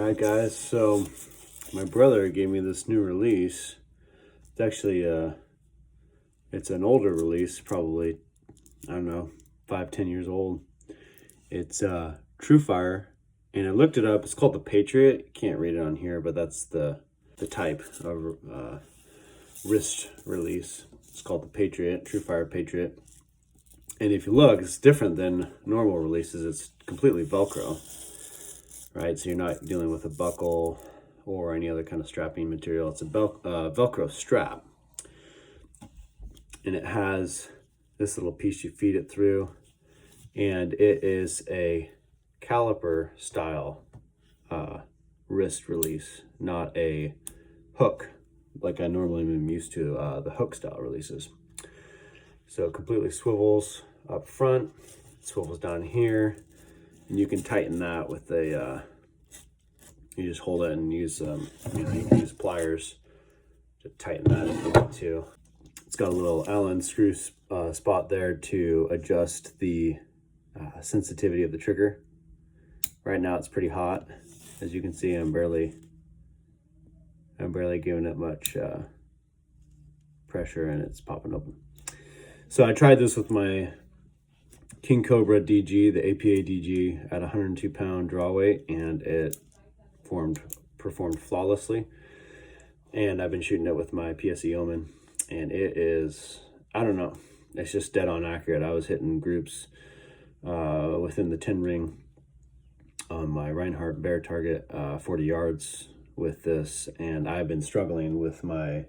Alright guys, so my brother gave me this new release. It's actually it's an older release, probably, I don't know, 5-10 years old. It's Trufire, and I looked it up. It's called the Patriot. You can't read it on here, but that's the type of wrist release. It's called the Patriot, Trufire Patriot. And if you look, it's different than normal releases. It's completely Velcro, right? So you're not dealing with a buckle or any other kind of strapping material. It's a Velcro strap. And it has this little piece you feed it through. And it is a caliper style wrist release, not a hook like I normally am used to, the hook style releases. So it completely swivels up front, swivels down here, and you can tighten that with a, you just hold it and use, you can use pliers to tighten that if you want to. It's got a little Allen screw spot there to adjust the sensitivity of the trigger. Right now it's pretty hot. As you can see, I'm barely giving it much pressure and it's popping open. So I tried this with my King Cobra DG, the APA DG, at 102 pound draw weight, and it performed flawlessly. And I've been shooting it with my PSE Omen, and it is, I don't know, it's just dead on accurate. I was hitting groups within the 10 ring on my Reinhardt bear target, 40 yards with this, and I've been struggling with my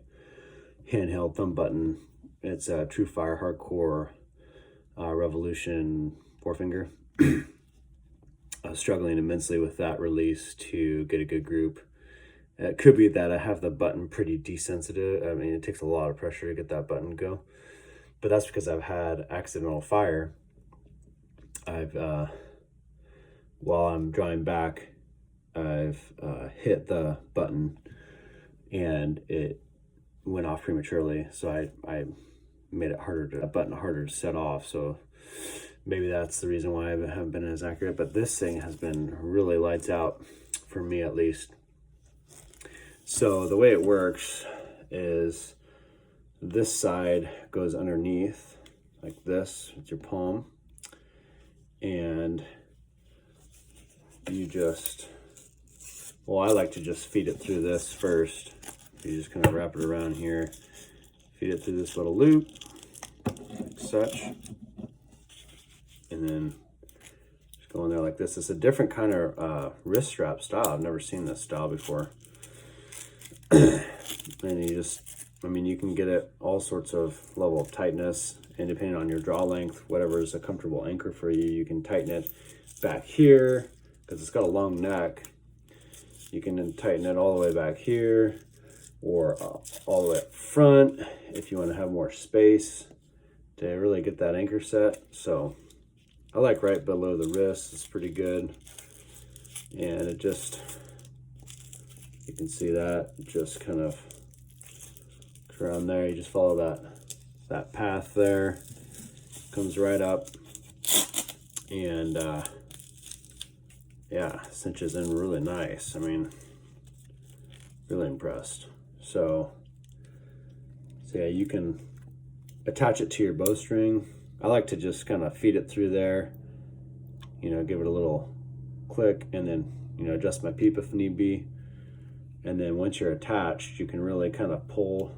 handheld thumb button. It's a Trufire Hardcore Revolution forefinger. I was struggling immensely with that release to get a good group. It could be that I have the button pretty desensitive. I mean, it takes a lot of pressure to get that button to go, but that's because I've had accidental fire. I've while I'm drawing back, I've hit the button and it went off prematurely, so I made it harder to set off. So maybe that's the reason why I haven't been as accurate, but this thing has been really lights out for me, at least. So the way it works is this side goes underneath like this. It's your palm, and you just, well, I like to just feed it through this first. You just kind of wrap it around here, feed it through this little loop, like such, and then just go in there like this. It's a different kind of wrist strap style. I've never seen this style before. And you just, I mean, you can get it all sorts of level of tightness, and depending on your draw length, whatever is a comfortable anchor for you, you can tighten it back here because it's got a long neck. You can then tighten it all the way back here, or all the way up front if you want to have more space to really get that anchor set. So I like right below the wrist. It's pretty good, and it just, you can see that just kind of around there. You just follow that path there, comes right up, and yeah, cinches in really nice. I mean, really impressed. So yeah, you can attach it to your bowstring. I like to just kind of feed it through there, you know, give it a little click, and then, you know, adjust my peep if need be. And then once you're attached, you can really kind of pull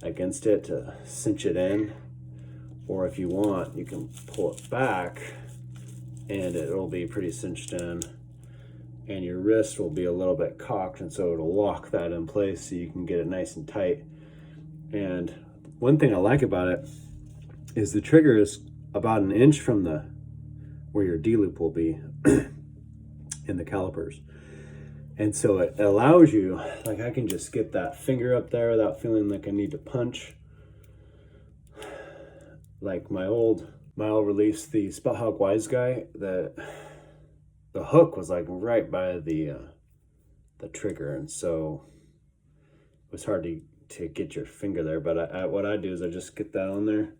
against it to cinch it in, or if you want, you can pull it back and it'll be pretty cinched in, and your wrist will be a little bit cocked, and so it'll lock that in place so you can get it nice and tight. And one thing I like about it is the trigger is about an inch from the where your D loop will be in the calipers. And so it allows you, like, I can just get that finger up there without feeling like I need to punch. Like my old release, the Spot Hawk Wise Guy, the hook was like right by the trigger, and so it was hard to get your finger there. But what I do is I just get that on there,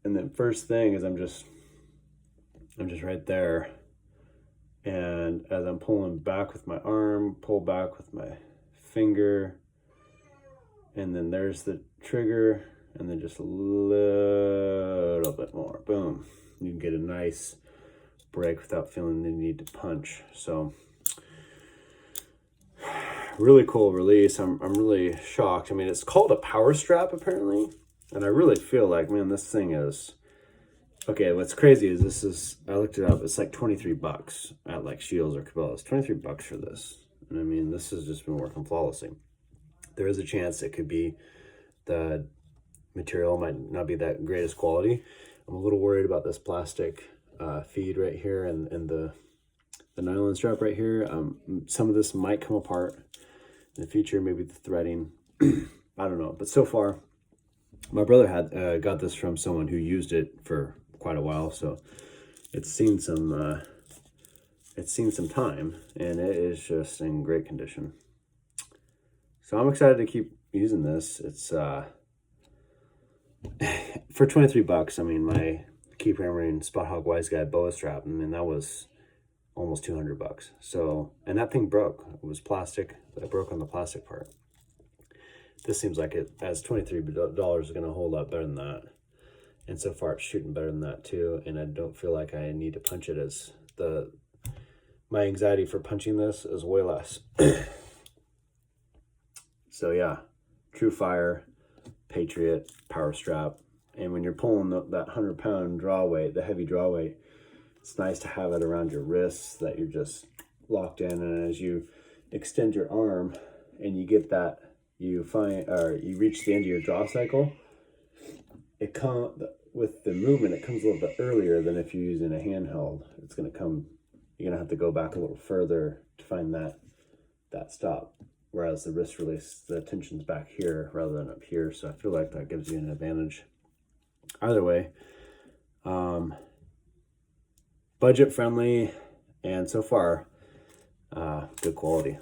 and then first thing is I'm just right there, And as I'm pulling back with my arm, pull back with my finger, and then there's the trigger, and then just a little bit more. Boom. You can get a nice break without feeling the need to punch. So really cool release. I'm really shocked. I mean, it's called a power strap apparently, and I really feel like, man, this thing is okay. What's crazy is this is, I looked it up, it's like $23 at like Shields or Cabela's. $23 for this. And I mean, this has just been working flawlessly. There is a chance it could be the material might not be that greatest quality. I'm a little worried about this plastic feed right here and the nylon strap right here. Some of this might come apart in the future, maybe the threading. I don't know, but so far my brother had got this from someone who used it for quite a while, so it's seen some time, and it is just in great condition. So I'm excited to keep using this. It's for $23. I mean, my Keep Hammering Spot Hog Wise Guy boa strap, I mean, that was almost $200. So, and that thing broke. It was plastic. That broke on the plastic part. This seems like it, as $23 is going to hold up better than that. And so far it's shooting better than that too. And I don't feel like I need to punch it, as my anxiety for punching this is way less. So yeah, Trufire, Patriot, power strap. And when you're pulling that 100-pound draw weight, the heavy draw weight, it's nice to have it around your wrists, that you're just locked in. And as you extend your arm and you get that, you reach the end of your draw cycle, with the movement, it comes a little bit earlier than if you're using a handheld. It's going to come, you're going to have to go back a little further to find that stop. Whereas the wrist release, the tension's back here rather than up here. So I feel like that gives you an advantage. Either way, budget friendly, and so far, good quality.